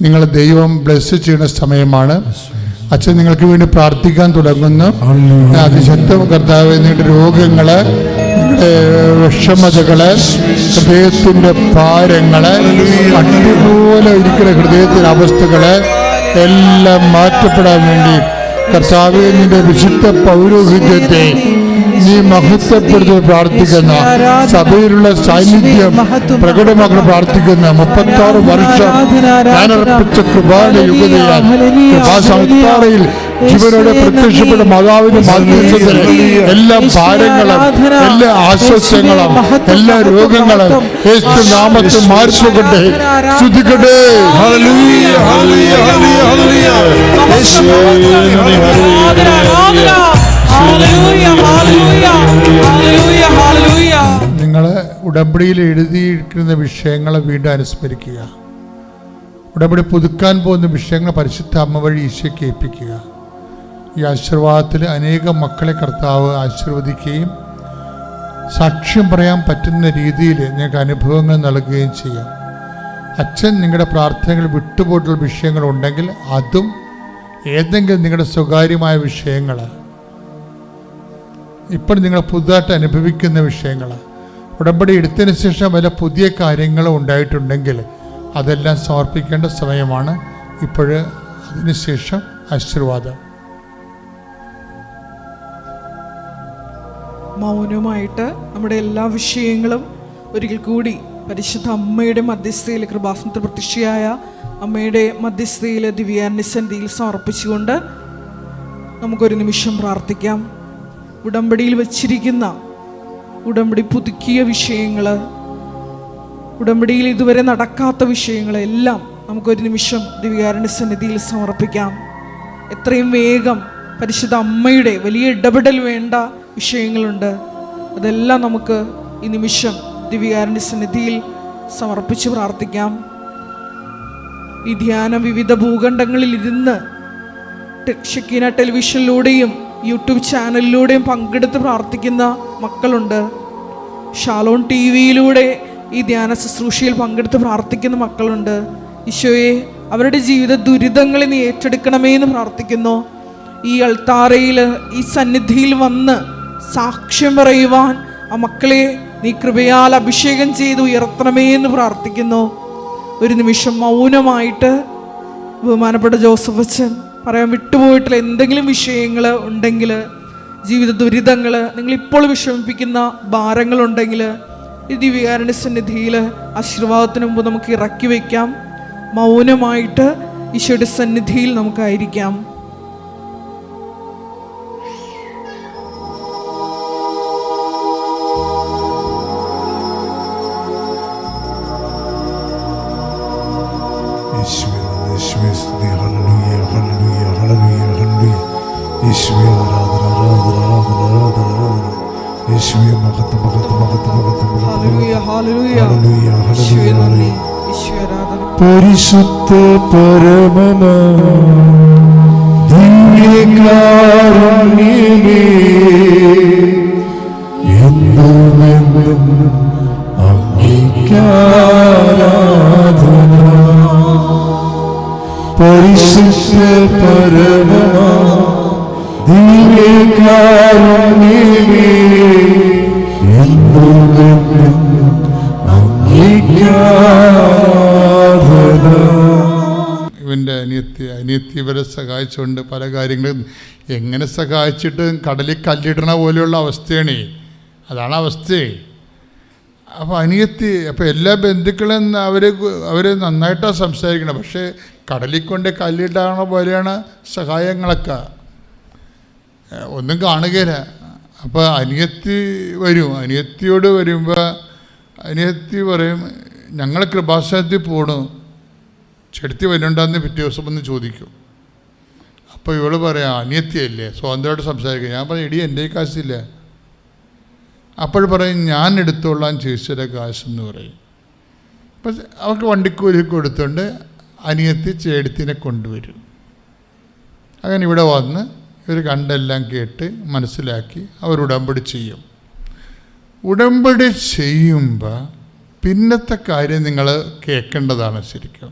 നിങ്ങൾ ദൈവം ബ്ലെസ് ചെയ്യുന്ന സമയമാണ്. അച്ഛൻ നിങ്ങൾക്ക് വേണ്ടി പ്രാർത്ഥിക്കാൻ തുടങ്ങുന്നു. അതിശക്ത കർത്താവേ, നിങ്ങളുടെ രോഗങ്ങള്, നിങ്ങളുടെ വിഷമതകള്, ഹൃദയത്തിന്റെ ഭാരങ്ങള്, അടിപോലെ ഇരിക്കുന്ന ഹൃദയത്തിന്റെ അവസ്ഥകള് എല്ലാം മാറ്റപ്പെടാൻ വേണ്ടി കർത്താവേ, നിന്റെ വിശുദ്ധ പൗരോഹിത്യത്തെ നീ മഹത്വപ്പെടുത്തി പ്രാർത്ഥിക്കുന്ന, സഭയിലുള്ള സാന്നിധ്യം പ്രകടമാക്കി പ്രാർത്ഥിക്കുന്ന 36 വർഷം ഞാനർപ്പിച്ച കൃപാന യുഗതയാൽ കൃപാസംസ്ഥാനയിൽ ജീവനോടെ പ്രത്യക്ഷപ്പെട്ട മാതാവിന്റെ മാധ്യസ്ഥത്തിന് എല്ലാ ഭാരങ്ങളും, എല്ലാ ആശ്വാസങ്ങളും, എല്ലാ രോഗങ്ങളും യേശു നാമത്തിൽ മാറിപ്പോകട്ടെ. സ്തുതിക്കട്ടെ. നിങ്ങൾ ഉടമ്പടിയിൽ എഴുതിയിരിക്കുന്ന വിഷയങ്ങളെ വീണ്ടും അനുസ്മരിക്കുക. ഉടമ്പടി പുതുക്കാൻ പോകുന്ന വിഷയങ്ങൾ പരിശുദ്ധ അമ്മ വഴി ഈശോയ്ക്ക് ഏൽപ്പിക്കുക. ഈ ആശീർവാദത്തിൽ അനേകം മക്കളെ കർത്താവ് ആശീർവദിക്കുകയും സാക്ഷ്യം പറയാൻ പറ്റുന്ന രീതിയിൽ നിങ്ങൾക്ക് അനുഭവങ്ങൾ നൽകുകയും ചെയ്യാം. അച്ഛൻ നിങ്ങളുടെ പ്രാർത്ഥനകൾ വിട്ടുപോയിട്ടുള്ള വിഷയങ്ങളുണ്ടെങ്കിൽ അതും, ഏതെങ്കിലും നിങ്ങളുടെ സ്വകാര്യമായ വിഷയങ്ങൾ, ഇപ്പോൾ നിങ്ങൾ പുതുതായിട്ട് അനുഭവിക്കുന്ന വിഷയങ്ങൾ, ഉടമ്പടി എടുത്തതിന് ശേഷം വല്ല പുതിയ കാര്യങ്ങളും ഉണ്ടായിട്ടുണ്ടെങ്കിൽ അതെല്ലാം സമർപ്പിക്കേണ്ട സമയമാണ് ഇപ്പോൾ. അതിനുശേഷം ആശീർവാദം. മൗനമായിട്ട് നമ്മുടെ എല്ലാ വിഷയങ്ങളും ഒരിക്കൽ കൂടി പരിശുദ്ധ അമ്മയുടെ മധ്യസ്ഥയിൽ, കൃപാസനത്തിൽ പ്രത്യക്ഷയായ അമ്മയുടെ മധ്യസ്ഥയിൽ ദിവ്യാന്യസന്നിധിയിൽ സമർപ്പിച്ചുകൊണ്ട് നമുക്കൊരു നിമിഷം പ്രാർത്ഥിക്കാം. ഉടമ്പടിയിൽ വച്ചിരിക്കുന്ന, ഉടമ്പടി പുതുക്കിയ വിഷയങ്ങൾ, ഉടമ്പടിയിൽ ഇതുവരെ നടക്കാത്ത വിഷയങ്ങളെല്ലാം നമുക്കൊരു നിമിഷം ദിവ്യാന്യസന്നിധിയിൽ സമർപ്പിക്കാം. എത്രയും വേഗം പരിശുദ്ധ അമ്മയുടെ വലിയ ഇടപെടൽ വേണ്ട വിഷയങ്ങളുണ്ട്. അതെല്ലാം നമുക്ക് ഈ നിമിഷം ദിവ്യാന്യസന്നിധിയിൽ സമർപ്പിച്ച് പ്രാർത്ഥിക്കാം. ഈ ധ്യാനം വിവിധ ഭൂഖണ്ഡങ്ങളിൽ ഇരുന്ന് ഷെക്കീന ടെലിവിഷനിലൂടെയും യൂട്യൂബ് ചാനലിലൂടെയും പങ്കെടുത്ത് പ്രാർത്ഥിക്കുന്ന മക്കളുണ്ട്. ഷാലോൺ TV-യിലൂടെ ഈ ധ്യാന ശുശ്രൂഷയിൽ പങ്കെടുത്ത് പ്രാർത്ഥിക്കുന്ന മക്കളുണ്ട്. ഈശോയെ, അവരുടെ ജീവിത ദുരിതങ്ങളെ നീ ഏറ്റെടുക്കണമേ എന്ന് പ്രാർത്ഥിക്കുന്നു. ഈ അൾത്താരയിൽ, ഈ സന്നിധിയിൽ വന്ന് സാക്ഷ്യം പറയുവാൻ ആ മക്കളെ നീ കൃപയാൽ അഭിഷേകം ചെയ്ത് ഉയർത്തണമേ എന്ന് പ്രാർത്ഥിക്കുന്നു. ഒരു നിമിഷം മൗനമായിട്ട് ബഹുമാനപ്പെട്ട ജോസഫ് അച്ഛൻ പറയാൻ വിട്ടുപോയിട്ടുള്ള എന്തെങ്കിലും വിഷയങ്ങൾ ഉണ്ടെങ്കിൽ, ജീവിത ദുരിതങ്ങൾ, നിങ്ങളിപ്പോൾ വിഷമിപ്പിക്കുന്ന ഭാരങ്ങളുണ്ടെങ്കിൽ ഈ ദിവ്യകാരുണ്യ സന്നിധിയിൽ ആശീർവാദത്തിന് മുമ്പ് നമുക്ക് ഇറക്കി വയ്ക്കാം. മൗനമായിട്ട് ഈശോയുടെ സന്നിധിയിൽ നമുക്കായിരിക്കാം. പരിശുദ്ധ പരമമാ ദിവ്യകാരുണ്യമേ, എന്നുമെന്നും അങ്ങേയ്ക്കാരാധന. പരിശുദ്ധ പരമമാ ദിവ്യകാരുണ്യമേ, എന്നുമെന്നും ഇവൻ്റെ അനിയത്തി ഇവരെ സഹായിച്ചുകൊണ്ട് പല കാര്യങ്ങളും എങ്ങനെ സഹായിച്ചിട്ട് കടലിൽ കല്ലിടണ പോലെയുള്ള അവസ്ഥയാണ്. അതാണ് അവസ്ഥ. അപ്പോൾ അനിയത്തി, അപ്പോൾ എല്ലാ ബന്ധുക്കളും അവർ നന്നായിട്ടാണ് സംസാരിക്കണം. പക്ഷേ കടലിൽ കൊണ്ട് കല്ലിടണ പോലെയാണ് സഹായങ്ങളൊക്കെ, ഒന്നും കാണുകയില്ല. അപ്പോൾ അനിയത്തി വരും. അനിയത്തിയോട് വരുമ്പോൾ അനിയത്തി പറയും, ഞങ്ങൾ കൃപാസനത്തിൽ പോണു, ചെടുത്തി വരുന്നുണ്ടെന്ന് പിറ്റേ ദിവസം ഒന്ന് ചോദിക്കും. അപ്പോൾ ഇവള് പറയാം, അനിയത്തിയല്ലേ, സ്വതന്ത്രമായിട്ട് സംസാരിക്കുക. ഞാൻ പറയും, എടി എൻ്റെ കാശില്ല. അപ്പോൾ പറയും, ഞാൻ എടുത്തോളാം ചേച്ചിയുടെ കാശെന്ന് പറയും. അപ്പം അവർക്ക് വണ്ടിക്കൂലി കൊടുത്തുകൊണ്ട് അനിയത്തി ചേടത്തിനെ കൊണ്ടുവരും. അങ്ങനെ ഇവിടെ വന്ന് ഇവർ കണ്ടെല്ലാം കേട്ട് മനസ്സിലാക്കി അവർ ഉടമ്പടി ചെയ്യും. ഉടമ്പടി ചെയ്യുമ്പോൾ പിന്നത്തെ കാര്യം നിങ്ങൾ കേൾക്കേണ്ടതാണ്. ശരിക്കും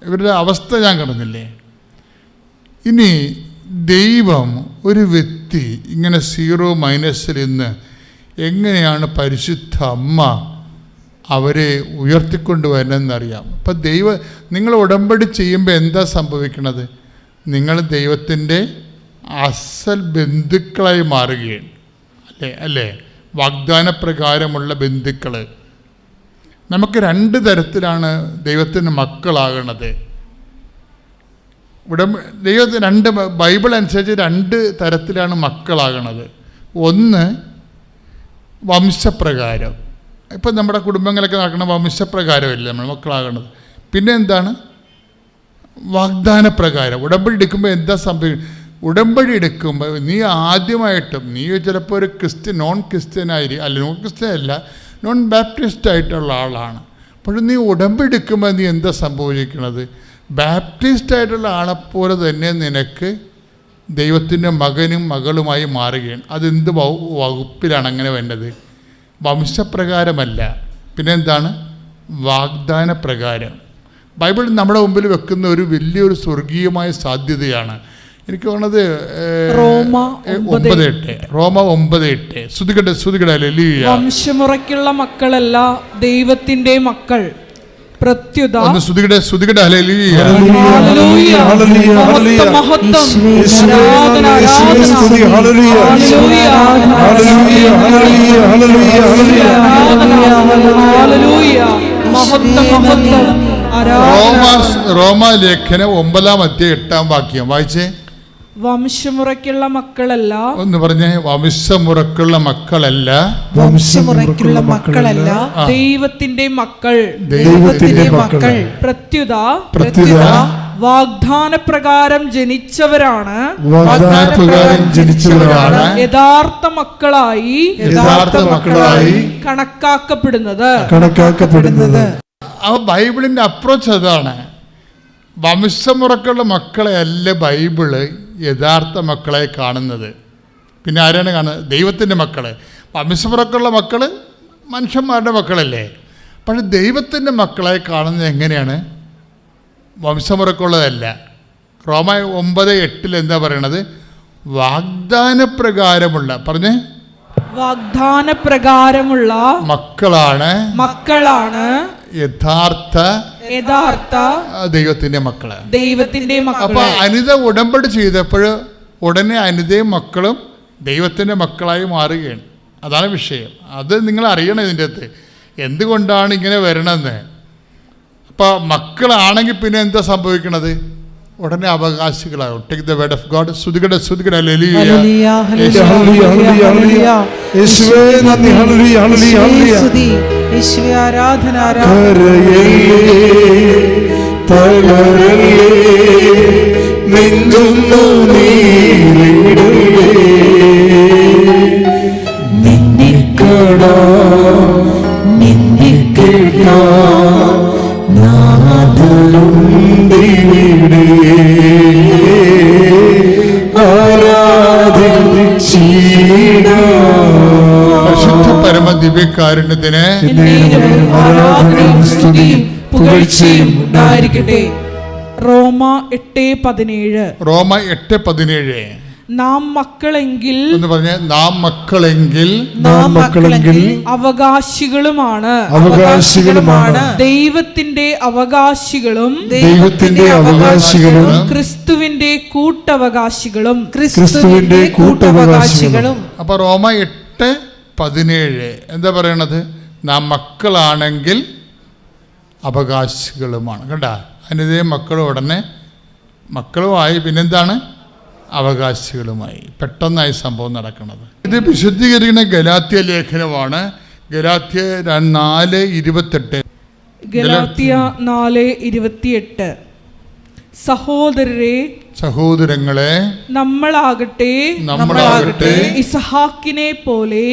ഇവരുടെ അവസ്ഥ ഞാൻ കാണുന്നില്ലേ? ഇനി ദൈവം ഒരു വ്യക്തി ഇങ്ങനെ 0 മൈനസിൽ നിന്ന് എങ്ങനെയാണ് പരിശുദ്ധ അമ്മ അവരെ ഉയർത്തിക്കൊണ്ടുവരണമെന്നറിയാം. അപ്പം നിങ്ങൾ ഉടമ്പടി ചെയ്യുമ്പോൾ എന്താ സംഭവിക്കുന്നത്? നിങ്ങൾ ദൈവത്തിൻ്റെ അസൽ ബന്ധുക്കളായി മാറുകയാണ്. അല്ലേ? വാഗ്ദാനപ്രകാരമുള്ള ബന്ധുക്കൾ. നമുക്ക് 2 തരത്തിലാണ് ദൈവത്തിൻ്റെ മക്കളാകണത്. ദൈവത്തിന് ബൈബിൾ അനുസരിച്ച് 2 തരത്തിലാണ് മക്കളാകണത്. ഒന്ന് വംശപ്രകാരം. ഇപ്പം നമ്മുടെ കുടുംബങ്ങളൊക്കെ നടക്കുന്ന വംശപ്രകാരമല്ലേ നമ്മൾ മക്കളാകണത്. പിന്നെ എന്താണ്? വാഗ്ദാനപ്രകാരം. ഉടമ്പടി എടുക്കുമ്പോൾ എന്താ സംഭവിക്കും? ഉടമ്പടി എടുക്കുമ്പോൾ നീ ആദ്യമായിട്ടും നീ ചിലപ്പോൾ ഒരു നോൺ ക്രിസ്ത്യൻ ആയിരിക്കും, അല്ല നോൺ ക്രിസ്ത്യൻ അല്ല, നോൺ ബാപ്റ്റിസ്റ്റ് ആയിട്ടുള്ള ആളാണ്. പക്ഷെ നീ ഉടമ്പടി എടുക്കുമ്പോൾ നീ എന്താ സംഭവിക്കുന്നത്? ബാപ്റ്റിസ്റ്റ് ആയിട്ടുള്ള ആളെപ്പോലെ തന്നെ നിനക്ക് ദൈവത്തിൻ്റെ മകനും മകളുമായി മാറുകയാണ്. അതെന്ത് വകുപ്പിലാണ് അങ്ങനെ വേണ്ടത്? വംശപ്രകാരമല്ല, പിന്നെ എന്താണ്? വാഗ്ദാനപ്രകാരം. ബൈബിൾ നമ്മുടെ മുമ്പിൽ വെക്കുന്ന ഒരു വലിയൊരു സ്വർഗീയമായ സാധ്യതയാണ്. എനിക്ക് തോന്നുന്നത് റോമ 9:8. ശ്രുതികട ഹല്ലേലൂയ. വംശമുറയ്ക്കുള്ള മക്കളല്ല ദൈവത്തിന്റെ മക്കൾ, പ്രത്യുത ശ്രുതികട ഹല്ലേലൂയ. റോമാലേഖനം 9:8 വായിച്ചേ. വംശമുറയ്ക്കുള്ള മക്കളല്ല, ഒന്ന് പറഞ്ഞേ. വംശമുറക്കുള്ള മക്കളല്ല, വംശമുറയ്ക്കുള്ള മക്കളല്ല, ദൈവത്തിന്റെ മക്കൾ, ദൈവത്തിന്റെ മക്കൾ, പ്രത്യുത വാഗ്ദാനപ്രകാരം ജനിച്ചവരാണ്, യഥാർത്ഥ മക്കളായി കണക്കാക്കപ്പെടുന്നത്. ആ ബൈബിളിന്റെ അപ്രോച്ച് അതാണ്. വംശമുറക്കുള്ള മക്കളെ അല്ല ബൈബിള് യഥാർത്ഥ മക്കളെ കാണുന്നത്. പിന്നെ ആരാണ് കാണുന്നത്? ദൈവത്തിൻ്റെ മക്കളെ. വംശമുറക്കുള്ള മക്കൾ മനുഷ്യന്മാരുടെ മക്കളല്ലേ. പക്ഷെ ദൈവത്തിൻ്റെ മക്കളെ കാണുന്നത് എങ്ങനെയാണ്? വംശമുറക്കുള്ളതല്ല. റോമ 9:8 എന്താ പറയണത്? വാഗ്ദാനപ്രകാരമുള്ള, പറഞ്ഞേ, വാഗ്ദാനപ്രകാരമുള്ള മക്കളാണ് യഥാർത്ഥ ദൈവത്തിന്റെ മക്കള്. അപ്പൊ അനിത ഉടമ്പടി ചെയ്തപ്പോൾ ഉടനെ അനിതയും മക്കളും ദൈവത്തിന്റെ മക്കളായി മാറുകയാണ്. അതാണ് വിഷയം. അത് നിങ്ങൾ അറിയണം. ഇതിൻ്റെ അകത്ത് എന്തുകൊണ്ടാണ് ഇങ്ങനെ വരണമെന്ന്. അപ്പൊ മക്കളാണെങ്കിൽ പിന്നെ എന്താ സംഭവിക്കണത്? ഉടനെ അവകാശികളാകും. Take the word of God. ശ്രുതികട ഹല്ലേലൂയ. യേശുവേ നന്ദി. Hallelujah hallelujah hallelujah. യേശുവേ ആരാധന തളരല്ലേ നെഞ്ചൊന്നു നീരിടല്ലേ നിന്നെ കാണാൻ നിന്നെ കേൾക്കാൻ നാഥനുണ്ടിവിടെ പരിശുദ്ധ പരമ ദിവ്യകാരുണ്യത്തിന് പുകഴ്ചയും ഉണ്ടായിരിക്കട്ടെ. റോമ 8:17. റോമ 8:17. നാം മക്കളെങ്കിൽ എന്ന് പറഞ്ഞ നാം മക്കളെങ്കിൽ അവകാശികളുമാണ് ദൈവത്തിന്റെ അവകാശികളും ക്രിസ്തുവിന്റെ കൂട്ടവകാശികളും. അപ്പൊ റോമ 8:17 എന്താ പറയണത്? നാം മക്കളാണെങ്കിൽ അവകാശികളുമാണ്. കണ്ടാ, അതിൻ്റെ മക്കളും ഉടനെ മക്കളുമായി, പിന്നെന്താണ്? അവകാശികളുമായി. പെട്ടെന്നായി സംഭവം നടക്കുന്നത്. ഇത് വിശുദ്ധീകരിക്കുന്ന ഗലാത്യ ലേഖനമാണ്. ഗലാത്യ 4:28. ഗലാത്യ 4:28. സഹോദരങ്ങളെ നമ്മളാകട്ടെ ഇസഹാക്കിനെ പോലെ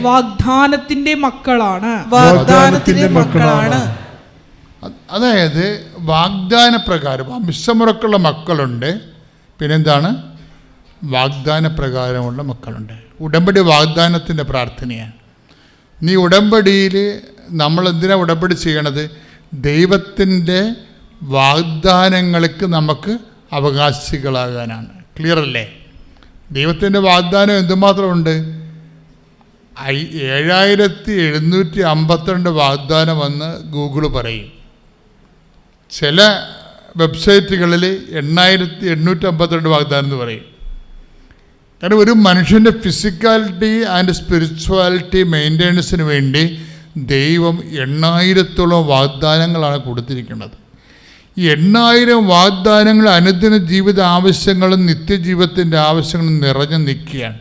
വാഗ്ദാനത്തിന്റെ മക്കളാണ്. അതായത് വാഗ്ദാനപ്രകാരം വംശമുറക്കുള്ള മക്കളുണ്ട്. പിന്നെന്താണ്? വാഗ്ദാനപ്രകാരമുള്ള മക്കളുണ്ട്. ഉടമ്പടി വാഗ്ദാനത്തിൻ്റെ പ്രാർത്ഥനയാണ്. നീ ഉടമ്പടിയിൽ നമ്മൾ എന്തിനാണ് ഉടമ്പടി ചെയ്യണത്? ദൈവത്തിൻ്റെ വാഗ്ദാനങ്ങൾക്ക് നമുക്ക് അവകാശികളാകാനാണ്. ക്ലിയർ അല്ലേ? ദൈവത്തിൻ്റെ വാഗ്ദാനം എന്തുമാത്രമുണ്ട്? 7752 വാഗ്ദാനം വന്ന് ഗൂഗിൾ പറയും. ചില വെബ്സൈറ്റുകളിൽ 8852 വാഗ്ദാനം എന്ന് പറയും. കാരണം ഒരു മനുഷ്യൻ്റെ ഫിസിക്കാലിറ്റി ആൻഡ് സ്പിരിച്വാലിറ്റി മെയിൻ്റെനൻസിന് വേണ്ടി ദൈവം 8000-ഓളം വാഗ്ദാനങ്ങളാണ് കൊടുത്തിരിക്കുന്നത്. ഈ 8000 വാഗ്ദാനങ്ങൾ അനുദിന ജീവിത ആവശ്യങ്ങളും നിത്യജീവിതത്തിൻ്റെ ആവശ്യങ്ങളും നിറഞ്ഞു നിൽക്കുകയാണ്.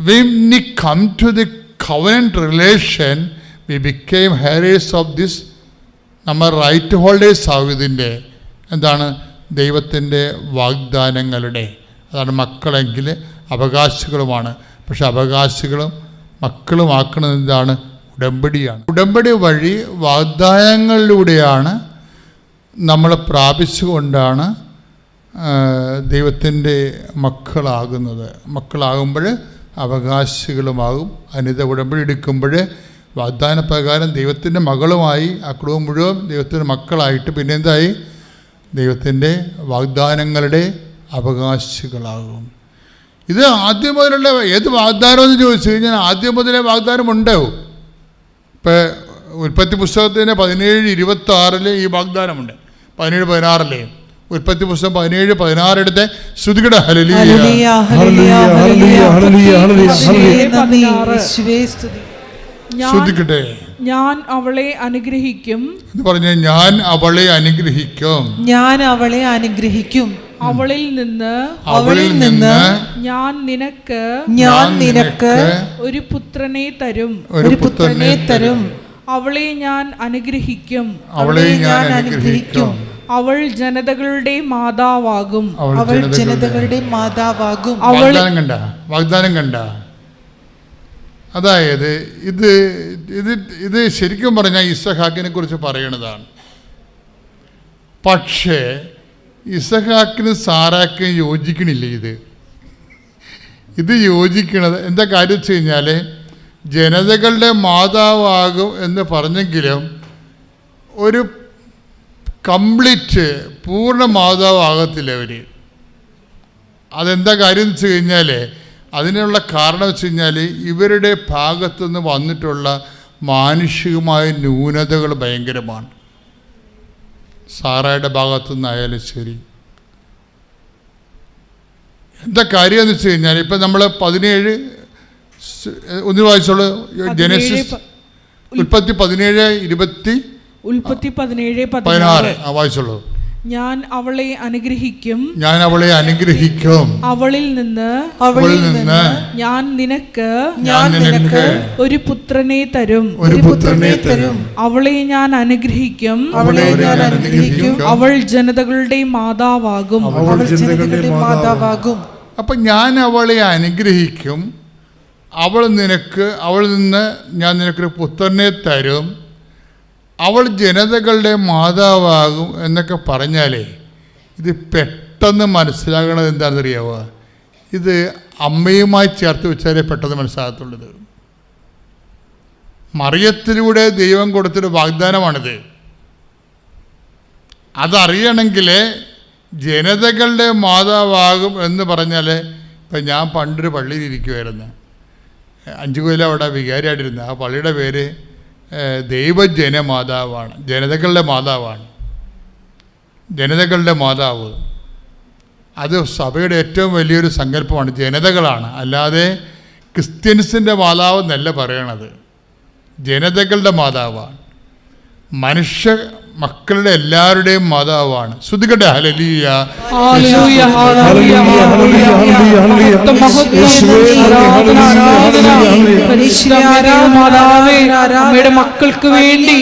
When we come to the covenant relation, we became heirs of this. നമ്മൾ റൈറ്റ് ഹോൾഡേഴ്സ് ആവും ഇതിൻ്റെ എന്താണ്? ദൈവത്തിൻ്റെ വാഗ്ദാനങ്ങളുടെ. അതാണ് മക്കളെങ്കിൽ അവകാശികളുമാണ്. പക്ഷെ അവകാശികളും മക്കളുമാക്കുന്നത് എന്താണ്? ഉടമ്പടിയാണ്. ഉടമ്പടി വഴി വാഗ്ദാനങ്ങളിലൂടെയാണ് നമ്മൾ പ്രാപിച്ചുകൊണ്ടാണ് ദൈവത്തിൻ്റെ മക്കളാകുന്നത്. മക്കളാകുമ്പോൾ അവകാശികളുമാകും. അനിത ഉടമ്പടി എടുക്കുമ്പോൾ വാഗ്ദാന പ്രകാരം ദൈവത്തിൻ്റെ മകളുമായി ആ കുടുംബം മുഴുവൻ ദൈവത്തിൻ്റെ മക്കളായിട്ട് പിന്നെ എന്തായി? ദൈവത്തിൻ്റെ വാഗ്ദാനങ്ങളുടെ അവകാശികളാകും. ഇത് ആദ്യം മുതലുള്ള ഏത് വാഗ്ദാനം എന്ന് ചോദിച്ചു കഴിഞ്ഞാൽ ആദ്യം മുതലേ വാഗ്ദാനം ഉണ്ടാവും. ഇപ്പോൾ ഉൽപ്പത്തി പുസ്തകത്തിൻ്റെ 17:26 ഈ വാഗ്ദാനമുണ്ട്. 17:16 ഉൽപ്പത്തി പുസ്തകം 17:16 എടുത്ത് ശ്രുതികട ഹല്ലേലൂയ ശ്രുതികട്ടെ. ഞാൻ അവളെ അനുഗ്രഹിക്കും എന്ന് പറഞ്ഞ ഞാൻ അവളെ അനുഗ്രഹിക്കും. ഞാൻ അവളെ അനുഗ്രഹിക്കും. അവളിൽ നിന്ന് ഞാൻ നിനക്ക് ഒരു പുത്രനെ തരും. അവളെ ഞാൻ അനുഗ്രഹിക്കും. അവൾ ജനതകളുടെ മാതാവാകും. വാഗ്ദാനം കണ്ട. അതായത് ഇത് ശരിക്കും പറഞ്ഞാൽ ഇസഹാക്കിനെ കുറിച്ച് പറയണതാണ്. പക്ഷേ ഇസഹാക്കിനും സാറാക്കിനും യോജിക്കണില്ല. ഇത് യോജിക്കണത് എന്താ കാര്യം വെച്ച് കഴിഞ്ഞാൽ ജനതകളുടെ മാതാവാകും എന്ന് പറഞ്ഞെങ്കിലും ഒരു കംപ്ലീറ്റ് പൂർണ്ണ മാതാവാകത്തില്ല അവർ. അതെന്താ കാര്യം എന്ന് വെച്ച് കഴിഞ്ഞാൽ അതിനുള്ള കാരണം വെച്ച് കഴിഞ്ഞാൽ ഇവരുടെ ഭാഗത്തുനിന്ന് വന്നിട്ടുള്ള മാനുഷികമായ ന്യൂനതകൾ ഭയങ്കരമാണ്. സാറയുടെ ഭാഗത്തുനിന്നായാലും ശരി. എന്താ കാര്യം എന്ന് വെച്ച് കഴിഞ്ഞാൽ ഇപ്പം നമ്മൾ 17 ഒന്ന് വായിച്ചോളൂ. ജനസിസ് ഉൽപ്പത്തി 17:16 വായിച്ചോളൂ. ഞാൻ അവളെ അനുഗ്രഹിക്കും. അവളിൽ നിന്ന് ഞാൻ നിനക്ക് ഒരു പുത്രനെ തരും. അവളെ ഞാൻ അനുഗ്രഹിക്കും. അവൾ ജനതകളുടെ മാതാവാകും. അപ്പൊ ഞാൻ അവളെ അനുഗ്രഹിക്കും. അവളിൽ നിന്ന് ഞാൻ നിനക്കൊരു പുത്രനെ തരും. അവൾ ജനതകളുടെ മാതാവാകും എന്നൊക്കെ പറഞ്ഞാലേ ഇത് പെട്ടെന്ന് മനസ്സിലാകണത് എന്താണെന്നറിയാവോ? ഇത് അമ്മയുമായി ചേർത്ത് വെച്ചാലേ പെട്ടെന്ന് മനസ്സിലാകത്തുള്ളത്. മറിയത്തിലൂടെ ദൈവം കൊടുത്തൊരു വാഗ്ദാനമാണിത്. അതറിയണമെങ്കിൽ ജനതകളുടെ മാതാവാകും എന്ന് പറഞ്ഞാൽ ഇപ്പം ഞാൻ പണ്ടൊരു പള്ളിയിൽ ഇരിക്കുമായിരുന്നു. 5 കൊല്ലം അവിടെ വികാരിയായിട്ടിരുന്നു. ആ പള്ളിയുടെ പേര് ദൈവജനമാതാവാണ്. ജനതകളുടെ മാതാവ്. അത് സഭയുടെ ഏറ്റവും വലിയൊരു സങ്കല്പമാണ്. ജനതകളാണ്, അല്ലാതെ ക്രിസ്ത്യൻസിൻ്റെ മാതാവ് എന്നല്ല പറയണത്. ജനതകളുടെ മാതാവാണ്. മനുഷ്യ മക്കളുടെ എല്ലാവരുടെയും മാതാവാണ്. ശ്രുതികട്ടെ ഹല്ലേലൂയ. അമ്മയുടെ മക്കൾക്ക് വേണ്ടി,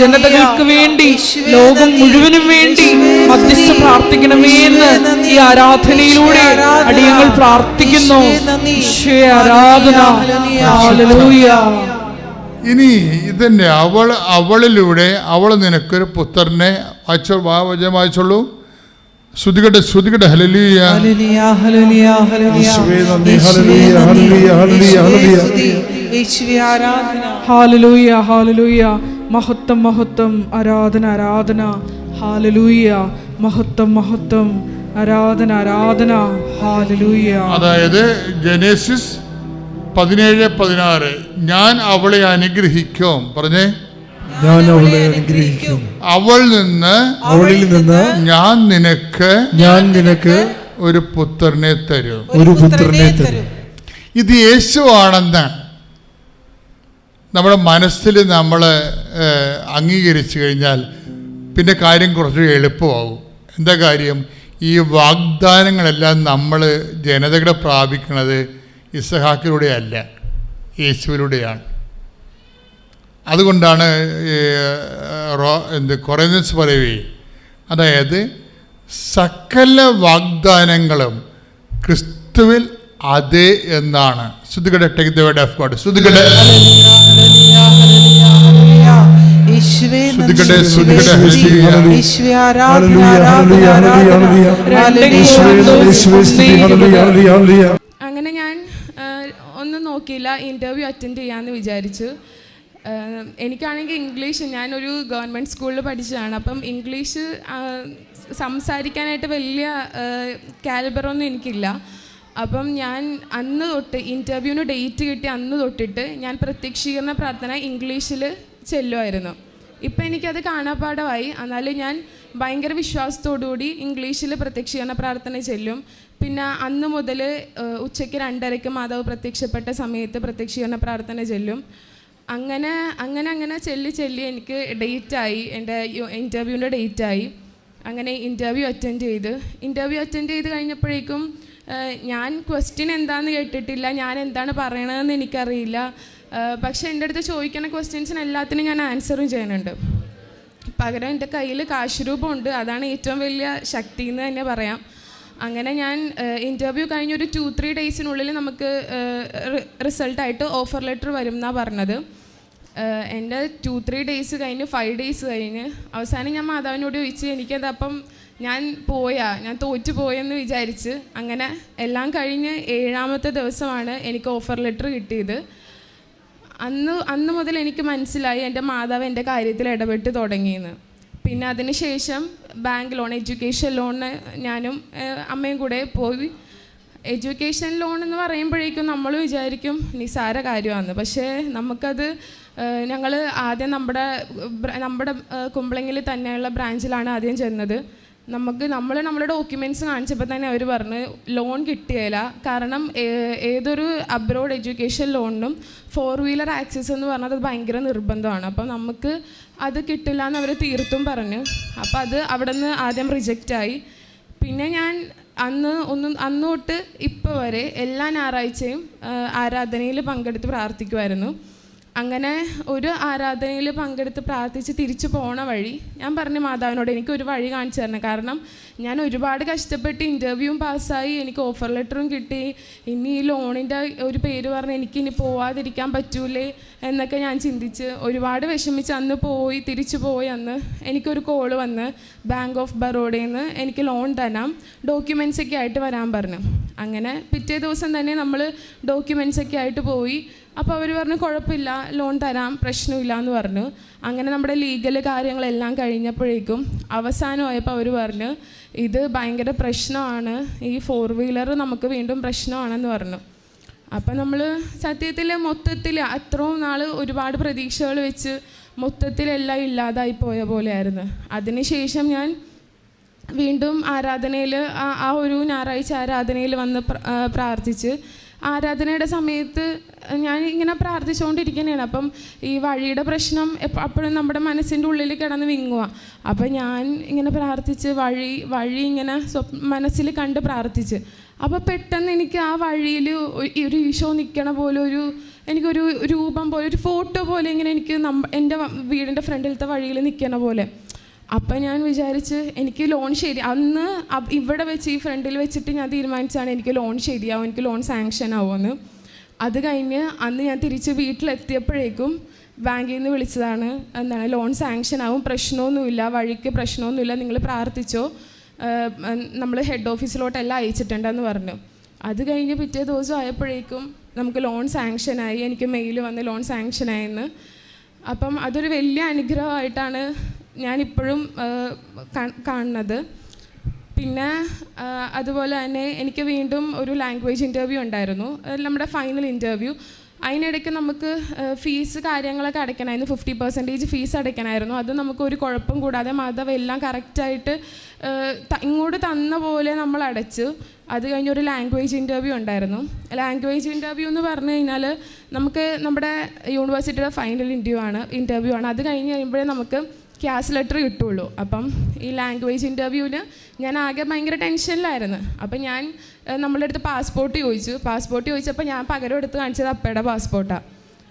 ജനതകൾക്ക് വേണ്ടി, ലോകം മുഴുവനും വേണ്ടി മധ്യസ്ഥ പ്രാർത്ഥിക്കണമേ എന്ന് ഈ ആരാധനയിലൂടെ അടിയങ്ങൾ പ്രാർത്ഥിക്കുന്നു. ആരാധന. ഹല്ലേലൂയ. ഇനി ഇതന്നെ അവളിലൂടെ അവൾ നിനക്കൊരു പുത്രനെ വായിച്ചോളൂ. ശ്രുതികട്ടെ ഹല്ലേലൂയ. ഹല്ലേലൂയ. ഹല്ലേലൂയ. മഹത്വം മഹത്വം മഹത്വം, ആരാധന ആരാധന, ഹല്ലേലൂയ. മഹത്വം മഹത്വം, ആരാധന ആരാധന, ഹല്ലേലൂയ. അതായത് ജനേസിസ് 17:16, ഞാൻ അവളെ അനുഗ്രഹിക്കും. പറഞ്ഞേ, ഞാൻ അവളെ അനുഗ്രഹിക്കും. അവളിൽ നിന്ന് ഞാൻ നിനക്ക് ഒരു പുത്രനെ തരും. ഇത് യേശുവാണെന്ന് നമ്മുടെ മനസ്സിൽ നമ്മൾ അംഗീകരിച്ചു കഴിഞ്ഞാൽ പിന്നെ കാര്യം കുറച്ച് എളുപ്പമാകും. എന്താ കാര്യം? ഈ വാഗ്ദാനങ്ങളെല്ലാം നമ്മൾ ജനതകളെ പ്രാപിക്കുന്നത് ഇസഹാക്കിലൂടെ അല്ല, യേശുവിലൂടെയാണ്. അതുകൊണ്ടാണ് കൊറിന്ത്യൻസ് പറയുകയെ, അതായത് സകല വാഗ്ദാനങ്ങളും ക്രിസ്തുവിൽ അതെ എന്നാണ്. ശ്രുതികടെ take the word of God. ശ്രുതികടെ അങ്ങനെ ഞാൻ ഒന്നും നോക്കിയില്ല, ഇൻ്റർവ്യൂ അറ്റൻഡ് ചെയ്യാമെന്ന് വിചാരിച്ചു. എനിക്കാണെങ്കിൽ ഇംഗ്ലീഷ്, ഞാനൊരു ഗവൺമെൻറ് സ്കൂളിൽ പഠിച്ചതാണ്. അപ്പം ഇംഗ്ലീഷ് സംസാരിക്കാനായിട്ട് വലിയ കാലിബറൊന്നും എനിക്കില്ല. അപ്പം ഞാൻ അന്ന് തൊട്ട് ഇൻ്റർവ്യൂവിന് ഡേറ്റ് കിട്ടി അന്ന് തൊട്ടിട്ട് ഞാൻ പ്രത്യക്ഷീകരണ പ്രാർത്ഥന ഇംഗ്ലീഷിൽ ചെല്ലുമായിരുന്നു. ഇപ്പം എനിക്കത് കാണാപ്പാടമായി. എന്നാലും ഞാൻ ഭയങ്കര വിശ്വാസത്തോടുകൂടി ഇംഗ്ലീഷിൽ പ്രത്യക്ഷീകരണ പ്രാർത്ഥന ചെല്ലും. പിന്നെ അന്ന് മുതൽ ഉച്ചയ്ക്ക് 2:30 മാതാവ് പ്രത്യക്ഷപ്പെട്ട സമയത്ത് പ്രത്യക്ഷീകരണ പ്രാർത്ഥന ചെല്ലും. അങ്ങനെ ചെല്ലി എനിക്ക് ഡേറ്റായി, എൻ്റെ ഇൻ്റർവ്യൂവിൻ്റെ ഡേറ്റായി. അങ്ങനെ ഇൻ്റർവ്യൂ അറ്റൻഡ് ചെയ്ത് കഴിഞ്ഞപ്പോഴേക്കും ഞാൻ ക്വസ്റ്റ്യൻ എന്താണെന്ന് കേട്ടിട്ടില്ല, ഞാൻ എന്താണ് പറയണതെന്ന് എനിക്കറിയില്ല. പക്ഷേ എൻ്റെ അടുത്ത് ചോദിക്കുന്ന ക്വസ്റ്റ്യൻസിന് എല്ലാത്തിനും ഞാൻ ആൻസറും ചെയ്യുന്നുണ്ട്. പകരം എൻ്റെ കയ്യിൽ കാശ് രൂപമുണ്ട്, അതാണ് ഏറ്റവും വലിയ ശക്തി എന്ന് തന്നെ പറയാം. അങ്ങനെ ഞാൻ ഇൻ്റർവ്യൂ കഴിഞ്ഞൊരു 2-3 ഡേയ്സിനുള്ളിൽ നമുക്ക് റിസൾട്ടായിട്ട് ഓഫർ ലെറ്റർ വരും എന്നാണ് പറഞ്ഞത്. എൻ്റെ 2-3 ഡേയ്സ് കഴിഞ്ഞ് 5 ഡേയ്സ് കഴിഞ്ഞ് അവസാനം ഞാൻ മാതാവിനോട് ചോദിച്ച് എനിക്കതപ്പം ഞാൻ തോറ്റു പോയെന്ന് വിചാരിച്ച്. അങ്ങനെ എല്ലാം കഴിഞ്ഞ് 7ാമത്തെ ദിവസമാണ് എനിക്ക് ഓഫർ ലെറ്റർ കിട്ടിയത്. അന്ന് മുതൽ എനിക്ക് മനസ്സിലായി എൻ്റെ മാതാവ് എൻ്റെ കാര്യത്തിൽ ഇടപെട്ട് തുടങ്ങിയെന്ന്. പിന്നെ അതിന് ശേഷം ബാങ്ക് ലോൺ, എഡ്യൂക്കേഷൻ ലോണിന് ഞാനും അമ്മയും കൂടെ പോയി. എഡ്യൂക്കേഷൻ ലോൺ എന്ന് പറയുമ്പോഴേക്കും നമ്മൾ വിചാരിക്കും നിസ്സാര കാര്യമാണ്. പക്ഷേ നമുക്കത് ഞങ്ങൾ ആദ്യം നമ്മുടെ കുമ്പളങ്ങിൽ തന്നെയുള്ള ബ്രാഞ്ചിലാണ് ആദ്യം ചെന്നത്. നമ്മുടെ ഡോക്യുമെൻറ്റ്സ് കാണിച്ചപ്പോൾ തന്നെ അവർ പറഞ്ഞു ലോൺ കിട്ടിയില്ല. കാരണം ഏതൊരു അബ്രോഡ് എഡ്യൂക്കേഷൻ ലോണിനും 4-വീലർ ആക്സസ് എന്ന് പറഞ്ഞത് അത് ഭയങ്കര നിർബന്ധമാണ്. അപ്പം നമുക്ക് അത് കിട്ടില്ല എന്ന് അവർ തീർത്തും പറഞ്ഞു. അപ്പോൾ അത് അവിടെ നിന്ന് ആദ്യം റിജക്റ്റായി. പിന്നെ ഞാൻ അന്ന് തൊട്ട് ഇപ്പോൾ വരെ എല്ലാ ഞായറാഴ്ചയും ആരാധനയിൽ പങ്കെടുത്ത് പ്രാർത്ഥിക്കുമായിരുന്നു. അങ്ങനെ ഒരു ആരാധനയിൽ പങ്കെടുത്ത് പ്രാർത്ഥിച്ച് തിരിച്ചു പോണ വഴി ഞാൻ പറഞ്ഞു മാതാവിനോട് എനിക്കൊരു വഴി കാണിച്ചു തരണം. കാരണം ഞാൻ ഒരുപാട് കഷ്ടപ്പെട്ട് ഇൻ്റർവ്യൂവും പാസ്സായി, എനിക്ക് ഓഫർ ലെറ്ററും കിട്ടി. ഇനി ഈ ലോണിൻ്റെ ഒരു പേര് പറഞ്ഞ് എനിക്കിനി പോവാതിരിക്കാൻ പറ്റൂലേ എന്നൊക്കെ ഞാൻ ചിന്തിച്ച് ഒരുപാട് വിഷമിച്ച് തിരിച്ചു പോയി. അന്ന് എനിക്കൊരു കോള് വന്ന് ബാങ്ക് ഓഫ് ബറോഡയിൽ നിന്ന് എനിക്ക് ലോൺ തരാം, ഡോക്യുമെൻറ്റ്സൊക്കെ ആയിട്ട് വരാൻ പറഞ്ഞു. അങ്ങനെ പിറ്റേ ദിവസം തന്നെ നമ്മൾ ഡോക്യുമെൻറ്റ്സൊക്കെ ആയിട്ട് പോയി. അപ്പോൾ അവർ പറഞ്ഞു കുഴപ്പമില്ല, ലോൺ തരാം, പ്രശ്നമില്ല എന്ന് പറഞ്ഞു. അങ്ങനെ നമ്മുടെ ലീഗൽ കാര്യങ്ങളെല്ലാം കഴിഞ്ഞപ്പോഴേക്കും അവസാനമായപ്പോൾ അവർ പറഞ്ഞു ഇത് ഭയങ്കര പ്രശ്നമാണ്, ഈ 4-വീലർ നമുക്ക് വീണ്ടും പ്രശ്നമാണെന്ന് പറഞ്ഞു. അപ്പം നമ്മൾ സത്യത്തിൽ മൊത്തത്തിൽ അത്രയും നാൾ ഒരുപാട് പ്രതീക്ഷകൾ വെച്ച് മൊത്തത്തിലെല്ലാം ഇല്ലാതായി പോയ പോലെയായിരുന്നു. അതിനുശേഷം ഞാൻ വീണ്ടും ആരാധനയിൽ ആ ഒരു ഞായറാഴ്ച ആരാധനയിൽ വന്ന് പ്രാർത്ഥിച്ച് ആരാധനയുടെ സമയത്ത് ഞാൻ ഇങ്ങനെ പ്രാർത്ഥിച്ചുകൊണ്ടിരിക്കുന്നതാണ്. അപ്പം ഈ വഴിയുടെ പ്രശ്നം അപ്പോഴും നമ്മുടെ മനസ്സിൻ്റെ ഉള്ളിൽ കിടന്ന് വിങ്ങുക. അപ്പം ഞാൻ ഇങ്ങനെ പ്രാർത്ഥിച്ച് വഴി ഇങ്ങനെ മനസ്സിൽ കണ്ട് പ്രാർത്ഥിച്ച്. അപ്പോൾ പെട്ടെന്ന് എനിക്ക് ആ വഴിയിൽ ഒരു ഈശോ നിൽക്കണ പോലെ എനിക്കൊരു രൂപം പോലെ, ഒരു ഫോട്ടോ പോലെ ഇങ്ങനെ എനിക്ക് എൻ്റെ വീടിൻ്റെ ഫ്രണ്ടിലത്തെ വഴിയിൽ നിൽക്കണ പോലെ. അപ്പം ഞാൻ വിചാരിച്ച് എനിക്ക് ലോൺ അന്ന് ഇവിടെ വെച്ച് ഈ ഫ്രണ്ടിൽ വെച്ചിട്ട് ഞാൻ തീരുമാനിച്ചാണ് എനിക്ക് ലോൺ ശരിയാവും, എനിക്ക് ലോൺ സാങ്ഷൻ ആവുമെന്ന്. അത് കഴിഞ്ഞ് അന്ന് ഞാൻ തിരിച്ച് വീട്ടിലെത്തിയപ്പോഴേക്കും ബാങ്കിൽ നിന്ന് വിളിച്ചതാണ്, ലോൺ സാങ്ഷൻ ആവും, പ്രശ്നമൊന്നുമില്ല, വഴിക്ക് പ്രശ്നമൊന്നുമില്ല, നിങ്ങൾ പ്രാർത്ഥിച്ചോ, നമ്മൾ ഹെഡ് ഓഫീസിലോട്ടെല്ലാം അയച്ചിട്ടുണ്ടെന്ന് പറഞ്ഞു. അത് കഴിഞ്ഞ് പിറ്റേ ദിവസം ആയപ്പോഴേക്കും നമുക്ക് ലോൺ സാങ്ഷനായി, എനിക്ക് മെയിൽ വന്ന് ലോൺ സാങ്ഷനായെന്ന്. അപ്പം അതൊരു വലിയ അനുഗ്രഹമായിട്ടാണ് ഞാനിപ്പോഴും കാണുന്നത്. പിന്നെ അതുപോലെ തന്നെ എനിക്ക് വീണ്ടും ഒരു ലാംഗ്വേജ് ഇൻ്റർവ്യൂ ഉണ്ടായിരുന്നു, നമ്മുടെ ഫൈനൽ ഇൻ്റർവ്യൂ. അതിനിടയ്ക്ക് നമുക്ക് ഫീസ് കാര്യങ്ങളൊക്കെ അടയ്ക്കണമായിരുന്നു, 50% ഫീസ് അടയ്ക്കണമായിരുന്നു. അത് നമുക്ക് ഒരു കുഴപ്പം കൂടാതെ മാധവ് എല്ലാം കറക്റ്റായിട്ട് ഇങ്ങോട്ട് തന്ന പോലെ നമ്മൾ അടച്ചു. അത് കഴിഞ്ഞൊരു ലാംഗ്വേജ് ഇൻ്റർവ്യൂ ഉണ്ടായിരുന്നു. ലാംഗ്വേജ് ഇൻ്റർവ്യൂ എന്ന് പറഞ്ഞു കഴിഞ്ഞാൽ നമുക്ക് നമ്മുടെ യൂണിവേഴ്സിറ്റിയുടെ ഫൈനൽ ഇൻ്റർവ്യൂ ആണ്. അത് കഴിഞ്ഞ് കഴിയുമ്പോഴേ നമുക്ക് ക്യാഷ് ലെറ്റർ കിട്ടുള്ളൂ. അപ്പം ഈ ലാംഗ്വേജ് ഇൻ്റർവ്യൂവിന് ഞാൻ ആകെ ഭയങ്കര ടെൻഷനിലായിരുന്നു. അപ്പം നമ്മളുടെ അടുത്ത് പാസ്പോർട്ട് ചോദിച്ചപ്പോൾ ഞാൻ പകരം എടുത്ത് കാണിച്ചത് അപ്പയുടെ പാസ്പോർട്ടാണ്.